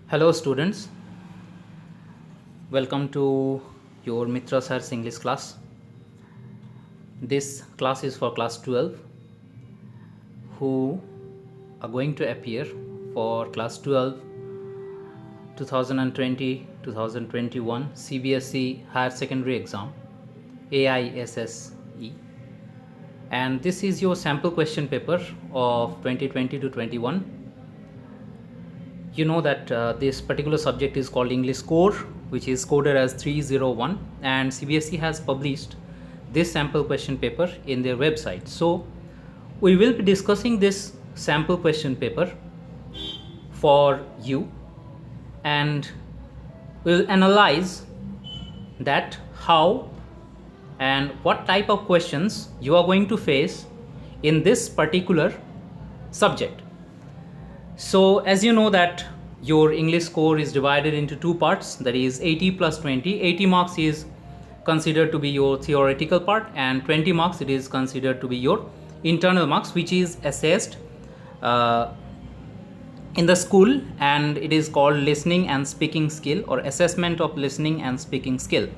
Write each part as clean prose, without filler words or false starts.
Hello students, welcome to your Mitra Sir's English class. This class is for class 12 who are going to appear for class 12 2020-2021 CBSE Higher Secondary Exam AISSE, and this is your sample question paper of 2020 to 21. You know that this particular subject is called English Core, which is coded as 301, and CBSE has published this sample question paper in their website. So we will be discussing this sample question paper for you, and we'll analyze that how and what type of questions you are going to face in this particular subject. So as you know that your English core is divided into two parts, that is 80 plus 20. 80 marks is considered to be your theoretical part, and 20 marks it is considered to be your internal marks, which is assessed in the school, and it is called listening and speaking skill, or assessment of listening and speaking skill.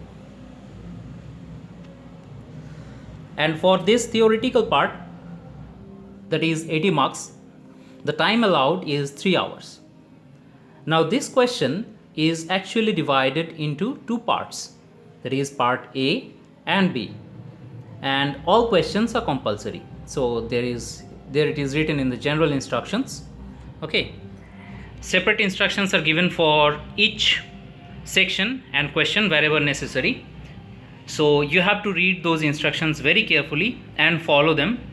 And for this theoretical part, that is 80 marks, the time allowed is 3 hours. Now this question is actually divided into two parts, that is part A and B, and all questions are compulsory. So there it is written in the general instructions. Okay, separate instructions are given for each section and question wherever necessary. So you have to read those instructions very carefully and follow them,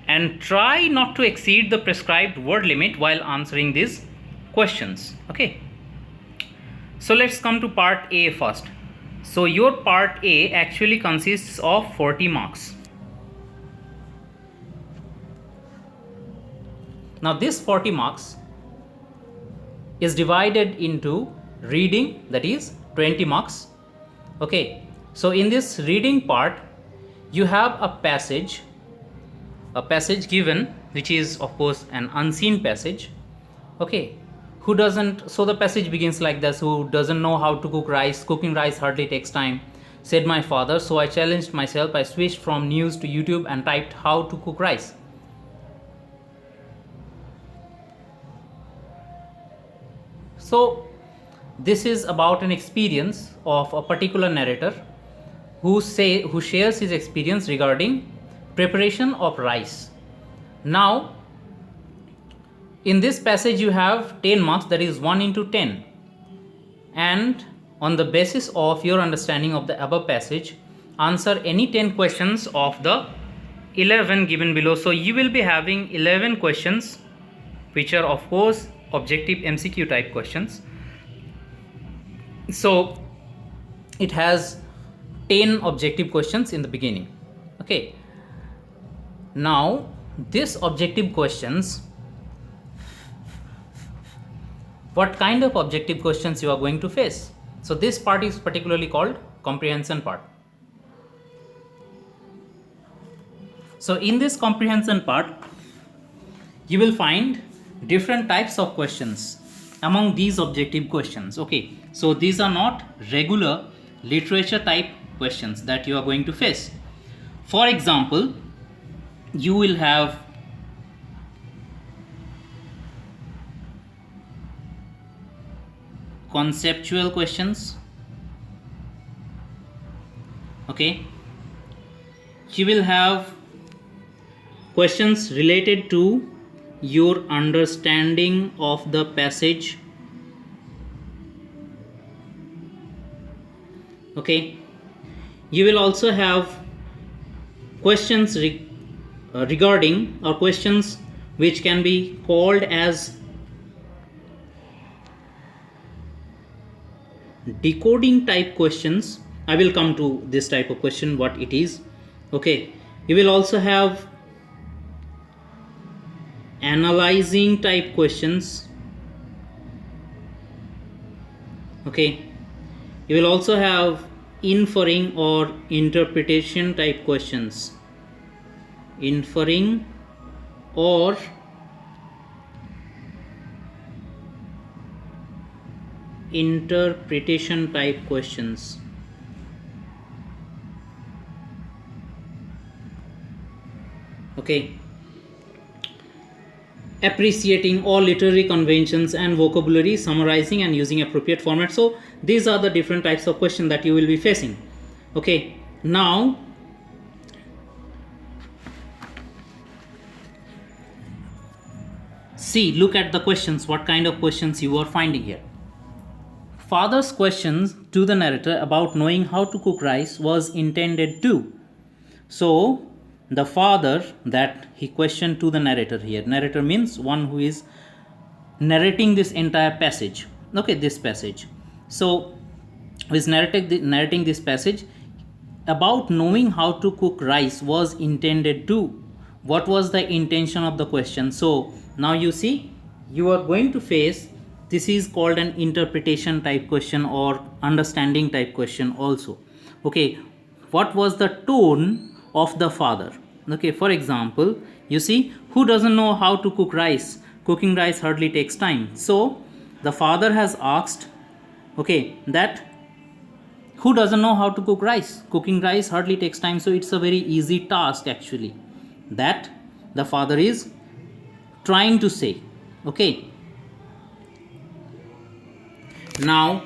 and try not to exceed the prescribed word limit while answering these questions. Okay, so let's come to part A first. So your part A actually consists of 40 marks. Now this 40 marks is divided into reading, that is 20 marks. Okay, so in this reading part you have a passage given, which is of course an unseen passage. Okay, so the passage begins like this: who doesn't know how to cook rice? Cooking rice hardly takes time, said my father. So I challenged myself. I switched from news to YouTube and typed how to cook rice. So this is about an experience of a particular narrator who shares his experience regarding preparation of rice. Now in this passage you have 10 marks, that is 1 into 10, and on the basis of your understanding of the above passage, answer any 10 questions of the 11 given below. So you will be having 11 questions, which are of course objective MCQ type questions. So it has 10 objective questions in the beginning. Okay, now this objective questions, what kind of objective questions you are going to face? So this part is particularly called comprehension part. So in this comprehension part you will find different types of questions among these objective questions. Okay, so these are not regular literature type questions that you are going to face. For example, you will have conceptual questions. Okay, you will have questions related to your understanding of the passage. Okay, you will also have questions regarding, or questions which can be called as decoding type questions. I will come to this type of question, what it is. Okay, you will also have analyzing type questions. Okay, you will also have inferring or interpretation type questions. Inferring or interpretation type questions. Okay, appreciating all literary conventions and vocabulary, summarizing and using appropriate format. So these are the different types of questions that you will be facing. Okay, now see, look at the questions, what kind of questions you are finding here. Father's questions to the narrator about knowing how to cook rice was intended to. So the father that he questioned to the narrator here, narrator means one who is narrating this entire passage, okay, this passage. So who is narrating this passage about knowing how to cook rice was intended to. What was the intention of the question? So now you see, you are going to face, this is called an interpretation type question or understanding type question also. Okay, what was the tone of the father? Okay, for example, you see, who doesn't know how to cook rice? Cooking rice hardly takes time. So the father has asked, okay, that who doesn't know how to cook rice? Cooking rice hardly takes time. So it's a very easy task actually that the father is trying to say. Okay, now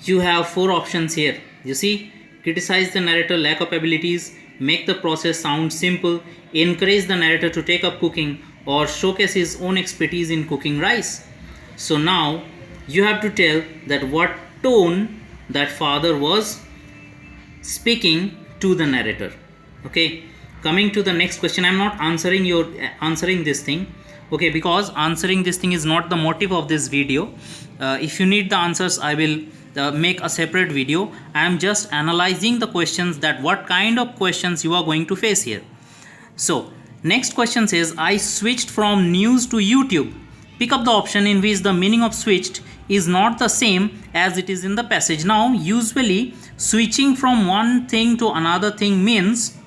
you have 4 options here. You see, criticize the narrator lack of abilities, make the process sound simple, encourage the narrator to take up cooking, or showcase his own expertise in cooking rice. So now you have to tell that what tone that father was speaking to the narrator. Okay, coming to the next question, I'm not answering this thing, okay, because answering this thing is not the motive of this video. If you need the answers, I will make a separate video. I am just analyzing the questions, that what kind of questions you are going to face here. So next question says, I switched from news to YouTube. Pick up the option in which the meaning of switched is not the same as it is in the passage. Now usually switching from one thing to another thing means,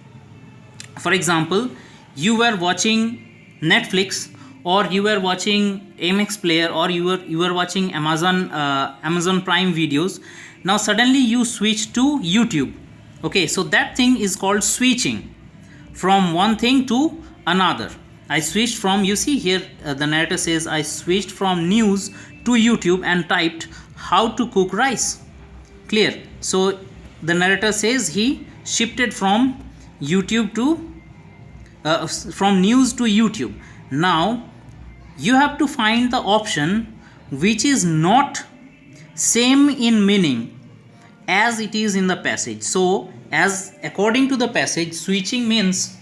for example, you were watching Netflix, or you were watching MX Player, or you were watching Amazon Prime videos. Now suddenly you switch to YouTube. Okay, so that thing is called switching from one thing to another. I switched from, you see here, the narrator says, I switched from news to YouTube and typed how to cook rice. Clear? So the narrator says he shifted from YouTube to from news to YouTube. Now you have to find the option which is not same in meaning as it is in the passage. So as according to the passage, switching means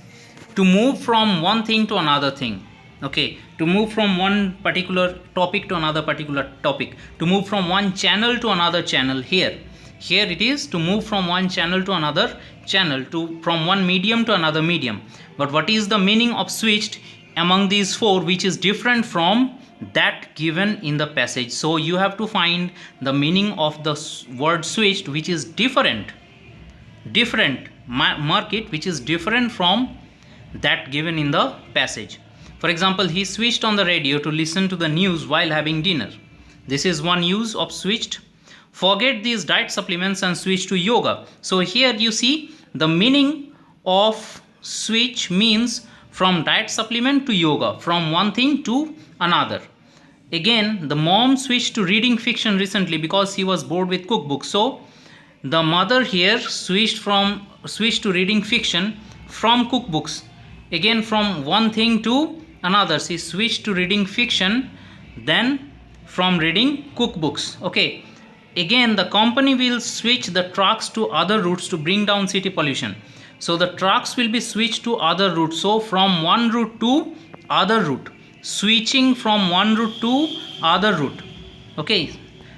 to move from one thing to another thing. Okay, to move from one particular topic to another particular topic, to move from one channel to another channel. Here it is to move from one channel to another channel, from one medium to another medium. But what is the meaning of switched among these 4 which is different from that given in the passage? So you have to find the meaning of the word switched which is different, mark it, which is different from that given in the passage. For example, he switched on the radio to listen to the news while having dinner. This is one use of switched. Forget these diet supplements and switch to yoga. So here you see the meaning of switch means from diet supplement to yoga, from one thing to another. Again, the mom switched to reading fiction recently because he was bored with cookbooks. So the mother here switched to reading fiction from cookbooks. Again, from one thing to another, she switched to reading fiction, then from reading cookbooks. Okay, again the company will switch the trucks to other routes to bring down city pollution. So the trucks will be switched to other routes. So from one route to other route, switching from one route to other route. Okay,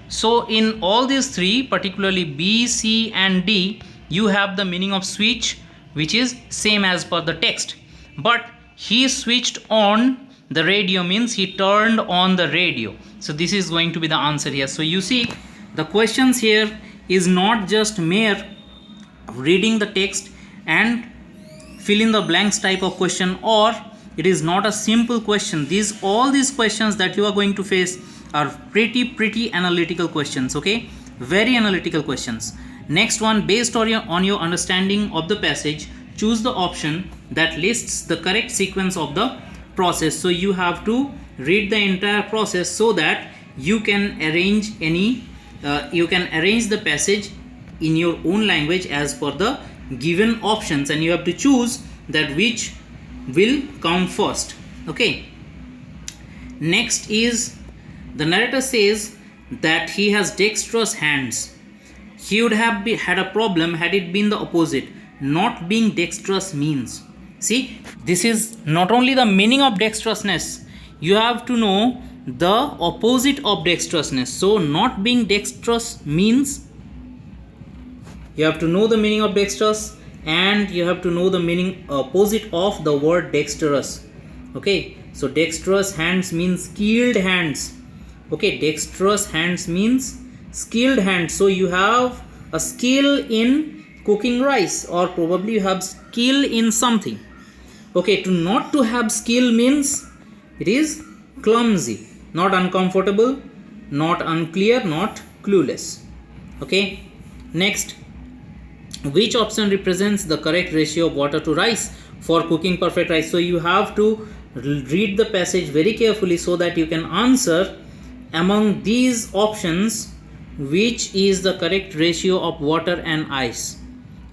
so in all these 3, particularly B, C and D, you have the meaning of switch which is same as per the text. But he switched on the radio means he turned on the radio. So this is going to be the answer here. So you see, the questions here is not just mere reading the text and fill in the blanks type of question, or it is not a simple question. All these questions that you are going to face are pretty analytical questions. Okay, very analytical questions. Next one, based on your understanding of the passage, choose the option that lists the correct sequence of the process. So you have to read the entire process so that you can arrange the passage in your own language as per the given options, and you have to choose that which will come first. Okay, next is, the narrator says that he has dexterous hands. He would have had a problem had it been the opposite. Not being dexterous means, see, this is not only the meaning of dexterousness, you have to know the opposite of dexterousness. So not being dexterous means, you have to know the meaning of dexterous, and you have to know the meaning opposite of the word dexterous. Okay, so dexterous hands means skilled hands. Okay, dexterous hands means skilled hands. So you have a skill in cooking rice, or probably you have skill in something. Okay, not to have skill means it is clumsy, not uncomfortable, not unclear, not clueless. Okay, next, which option represents the correct ratio of water to rice for cooking perfect rice? So you have to read the passage very carefully so that you can answer among these options which is the correct ratio of water and ice.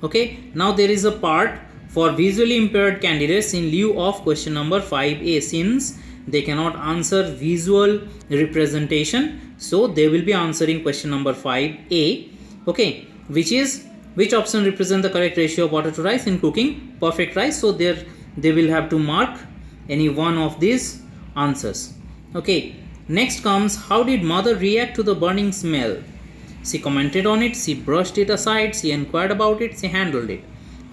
Okay, now there is a part for visually impaired candidates in lieu of question number 5a, since they cannot answer visual representation, so they will be answering question number 5a. Okay, which option represent the correct ratio of water to rice in cooking perfect rice? So there they will have to mark any one of these answers. Okay, next comes, how did mother react to the burning smell? She commented on it, she brushed it aside, she inquired about it, she handled it.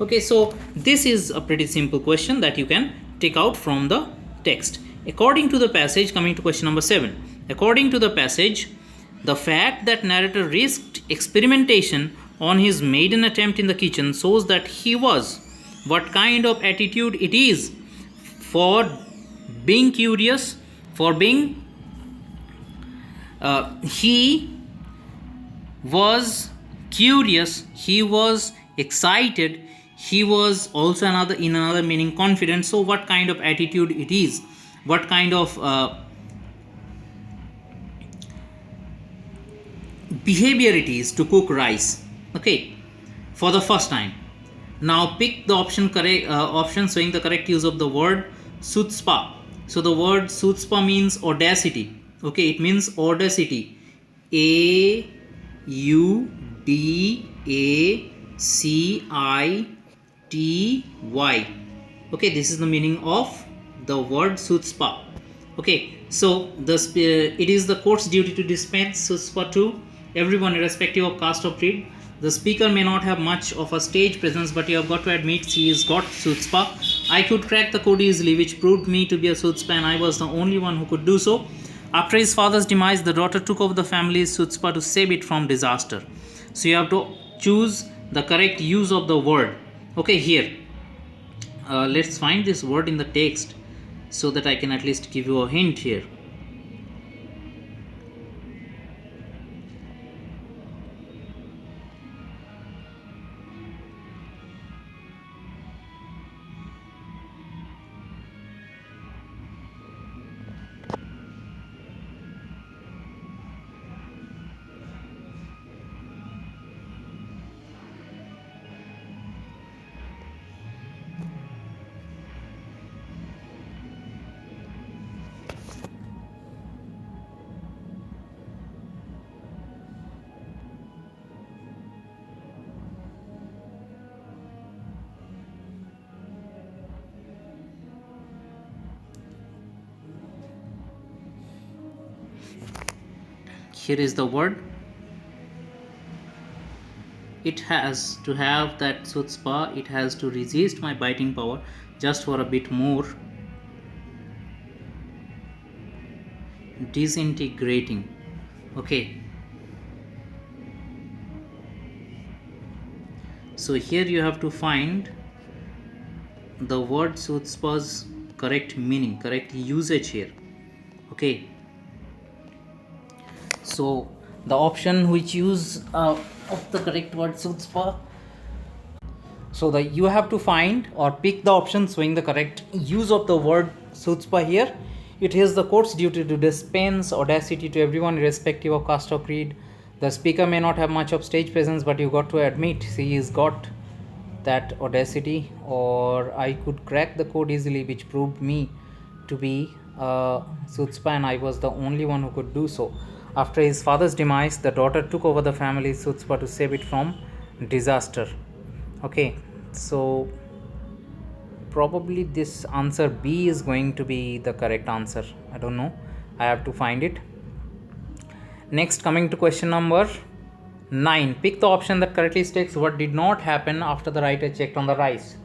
Okay, so this is a pretty simple question that you can take out from the text. According to the passage, coming to question number 7, according to the passage, the fact that narrator risked experimentation on his maiden attempt in the kitchen shows that he was, what kind of attitude it is for being curious, for being he was curious, he was excited, he was also another meaning confident. So what kind of attitude it is, what kind of behavior it is to cook rice, okay, for the first time. Now pick the option showing the correct use of the word chutzpah. So the word chutzpah means audacity. Okay, it means audacity, AUDACITY. Okay, this is the meaning of the word chutzpah. Okay, so it is the court's duty to dispense chutzpah to everyone irrespective of caste or creed. The speaker may not have much of a stage presence, but you have got to admit he has got chutzpah. I could crack the code easily, which proved me to be a chutzpah, and I was the only one who could do so. After his father's demise, the daughter took over the family's chutzpah to save it from disaster. So you have to choose the correct use of the word. Okay, here let's find this word in the text so that I can at least give you a hint here. Here is the word. It has to have that chutzpah, it has to resist my biting power just for a bit more. Disintegrating. Okay, so here you have to find the word chutzpah's correct meaning, correct usage here. Okay, So the option which use of the correct word chutzpah. So you have to find or pick the option showing the correct use of the word chutzpah here. It is the court's duty to dispense audacity to everyone irrespective of caste or creed. The speaker may not have much of stage presence, but you got to admit he has got that audacity, or I could crack the code easily, which proved me to be chutzpah, and I was the only one who could do so. After his father's demise, the daughter took over the family's chutzpah to save it from disaster. Okay, so probably this answer B is going to be the correct answer. I don't know, I have to find it. Next, coming to question number 9, pick the option that correctly states what did not happen after the writer checked on the rice.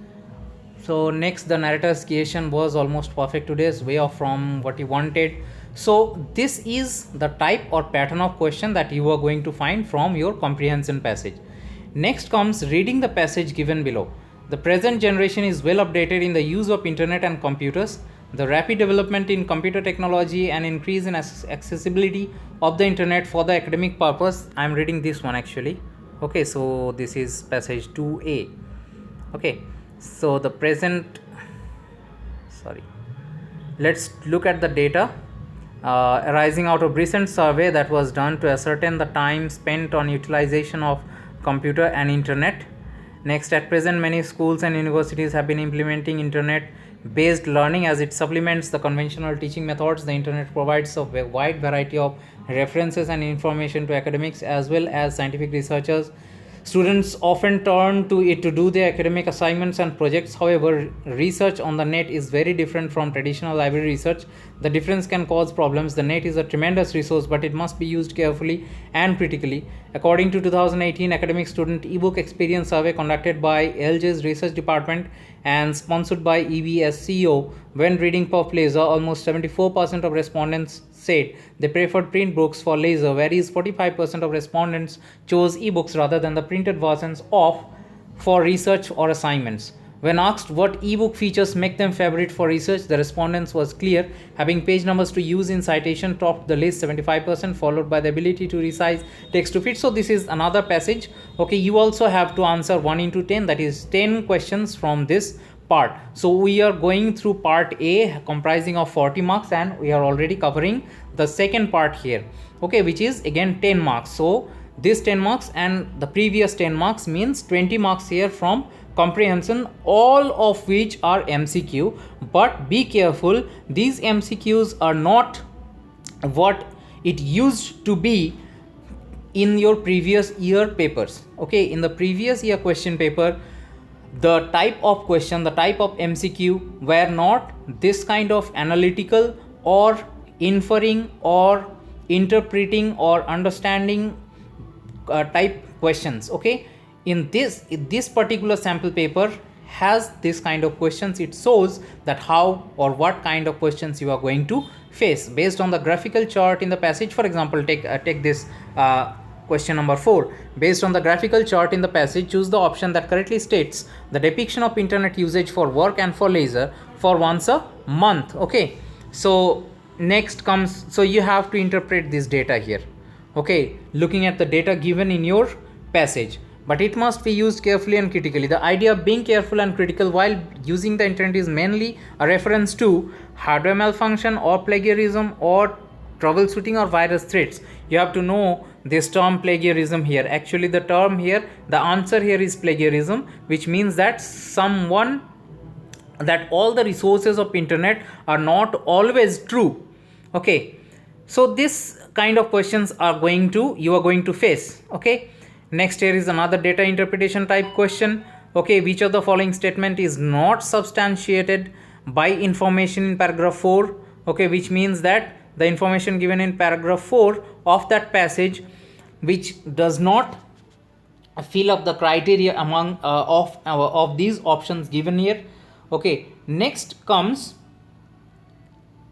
So next, the narrator's creation was almost perfect today's way off from what he wanted. So this is the type or pattern of question that you are going to find from your comprehension passage. Next comes reading the passage given below. The present generation is well updated in the use of internet and computers. The rapid development in computer technology and increase in accessibility of the internet for the academic purpose. I am reading this one actually. Okay, so this is passage 2a. Okay, so the present, let's look at the data arising out of recent survey that was done to ascertain the time spent on utilization of computer and internet. Next, at present many schools and universities have been implementing internet based learning as it supplements the conventional teaching methods. The internet provides a wide variety of references and information to academics as well as scientific researchers. Students often turn to it to do their academic assignments and projects. However, research on the net is very different from traditional library research. The difference can cause problems. The net is a tremendous resource, but it must be used carefully and critically. According to 2018 academic student ebook experience survey conducted by LJ's research department and sponsored by EBSCO, when reading Puff Laser, almost 74% of respondents said they preferred print books for laser, whereas 45% of respondents chose ebooks rather than the printed versions for research or assignments. When asked what ebook features make them favorite for research, the respondents was clear. Having page numbers to use in citation topped the list 75%, followed by the ability to resize text to fit. So this is another passage. Okay, you also have to answer 1 into 10, that is 10 questions from this part. So we are going through part A comprising of 40 marks, and we are already covering the second part here, okay, which is again 10 marks. So this 10 marks and the previous 10 marks means 20 marks here from comprehension, all of which are MCQ. But be careful, these MCQs are not what it used to be in your previous year papers. Okay, in the previous year question paper, the type of question, the type of MCQ were not this kind of analytical or inferring or interpreting or understanding type questions. Okay, in this particular sample paper has this kind of questions. It shows that how or what kind of questions you are going to face based on the graphical chart in the passage. For example, take this question number 4. Based on the graphical chart in the passage, choose the option that correctly states the depiction of internet usage for work and for leisure for once a month. Okay, so next comes, so you have to interpret this data here. Okay, looking at the data given in your passage, but it must be used carefully and critically. The idea of being careful and critical while using the internet is mainly a reference to hardware malfunction or plagiarism or troubleshooting or virus threats. You have to know this term plagiarism here. Actually the term here, the answer here is plagiarism, which means that all the resources of internet are not always true. Okay, so this kind of questions you are going to face. Okay, next here is another data interpretation type question. Okay, which of the following statement is not substantiated by information in paragraph 4? Okay, which means that the information given in paragraph 4 of that passage which does not fill up the criteria among of these options given here. Okay, next comes,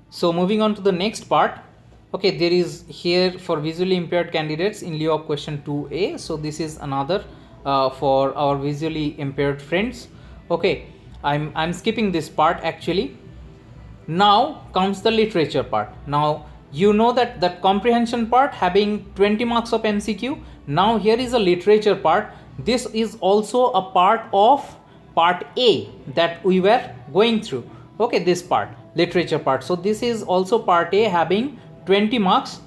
so moving on to the next part. Okay, there is here for visually impaired candidates in lieu of question 2a. So this is another for our visually impaired friends. Okay, I'm skipping this part actually. Now comes the literature part. Now You know that that comprehension part having 20 marks of MCQ. Now here is a literature part. This is also a part of part A that we were going through. Okay, this part, literature part. So this is also part A having 20 marks.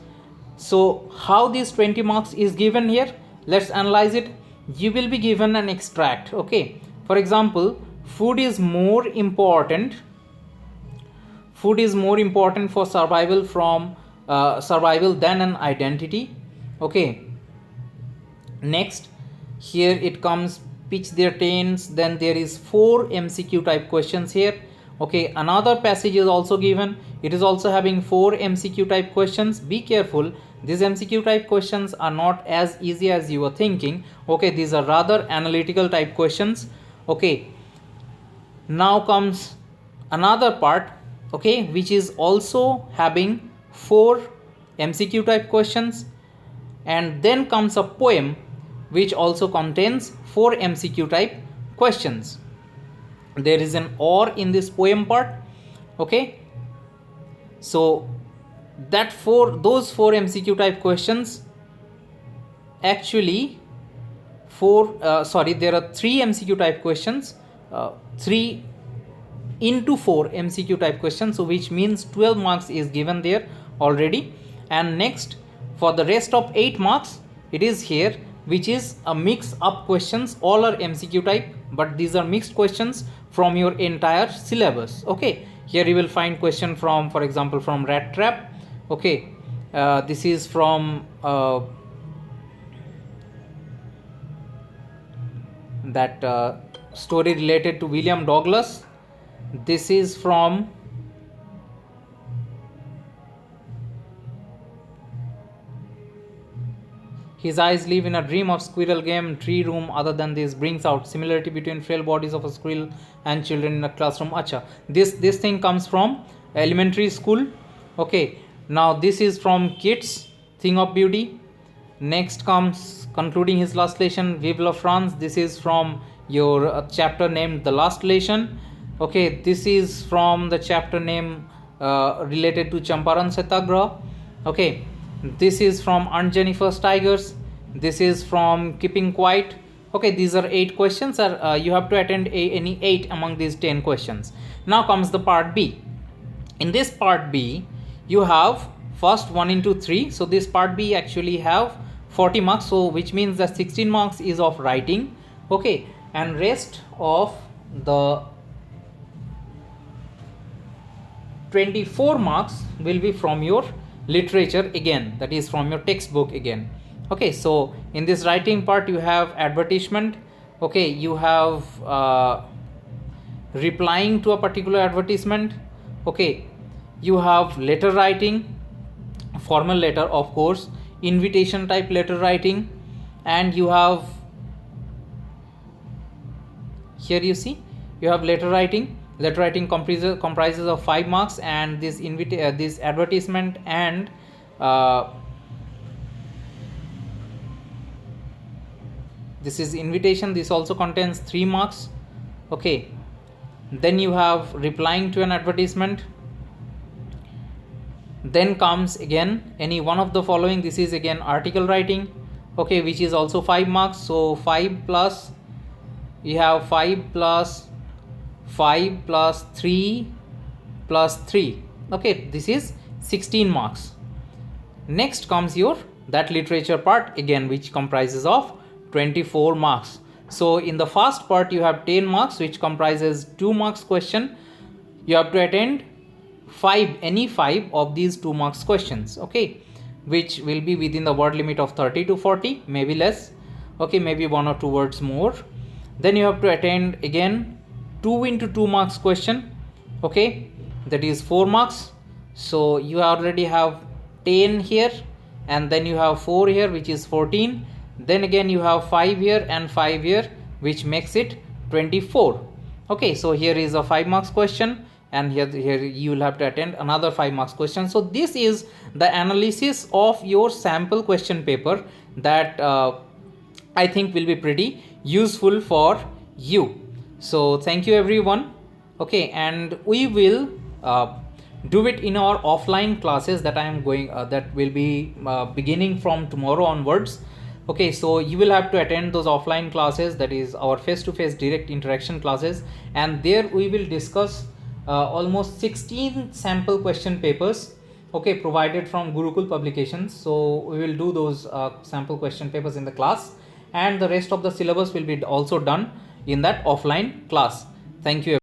So how this 20 marks is given here? Let's analyze it. You will be given an extract. Okay, for example, food is more important for survival than an identity. Okay, next here it comes pitch their tents. Then there is 4 MCQ type questions here. Okay, another passage is also given. It is also having 4 MCQ type questions. Be careful, these MCQ type questions are not as easy as you are thinking. Okay, these are rather analytical type questions. Okay, now comes another part, okay, which is also having 4 MCQ type questions, and then comes a poem which also contains 4 MCQ type questions. There is an or in this poem part. Okay, so that those 4 MCQ type questions, actually there are 3 MCQ type questions, 3 into 4 MCQ type questions, so which means 12 marks is given there already. And next, for the rest of 8 marks, it is here, which is a mix up questions. All are MCQ type, but these are mixed questions from your entire syllabus. Okay, here you will find question from, for example, from rat trap. Okay, this is from that story related to William Douglas. This is from his eyes live in a dream of squirrel game tree room. Other than this brings out similarity between frail bodies of a squirrel and children in a classroom. Acha, this thing comes from elementary school. Okay, now this is from Kids Thing of Beauty. Next comes concluding his last lesson, Vive la France. This is from your chapter named The Last Lesson. Okay, this is from the chapter name related to Champaran Satyagraha. Okay, this is from Aunt Jennifer's Tigers. This is from Keeping Quiet. Okay, these are 8 questions. You have to attend any 8 among these 10 questions. Now comes the part B. In this part B, you have first 1 into 3. So this part B actually have 40 marks. So which means that 16 marks is of writing. Okay, and rest of the 24 marks will be from your literature again, that is from your textbook again. Okay, so in this writing part you have advertisement. Okay, you have replying to a particular advertisement. Okay, you have letter writing, formal letter of course, invitation type letter writing, and you have here you see you have letter writing. Letter writing comprises of 5 marks, and this this advertisement and this is invitation. This also contains 3 marks. Okay, then you have replying to an advertisement. Then comes again any one of the following. This is again article writing. Okay, which is also 5 marks. So 5 plus, you have 5 plus 5 plus 3 plus 3. Okay, this is 16 marks. Next comes your that literature part again, which comprises of 24 marks. So in the first part you have 10 marks, which comprises 2 marks question. You have to attend any 5 of these 2 marks questions. Okay, which will be within the word limit of 30 to 40, maybe less. Okay, maybe 1 or 2 words more. Then you have to attend again 2 into 2 marks question. Okay, that is 4 marks. So you already have 10 here, and then you have 4 here, which is 14. Then again you have 5 here and 5 here, which makes it 24. Okay, so here is a 5 marks question, and here you will have to attend another 5 marks question. So this is the analysis of your sample question paper that I think will be pretty useful for you. So thank you everyone. Okay, and we will do it in our offline classes that I am going that will be beginning from tomorrow onwards. Okay, so you will have to attend those offline classes, that is our face-to-face direct interaction classes, and there we will discuss almost 16 sample question papers, okay, provided from Gurukul publications. So we will do those sample question papers in the class, and the rest of the syllabus will be also done in that offline class. Thank you.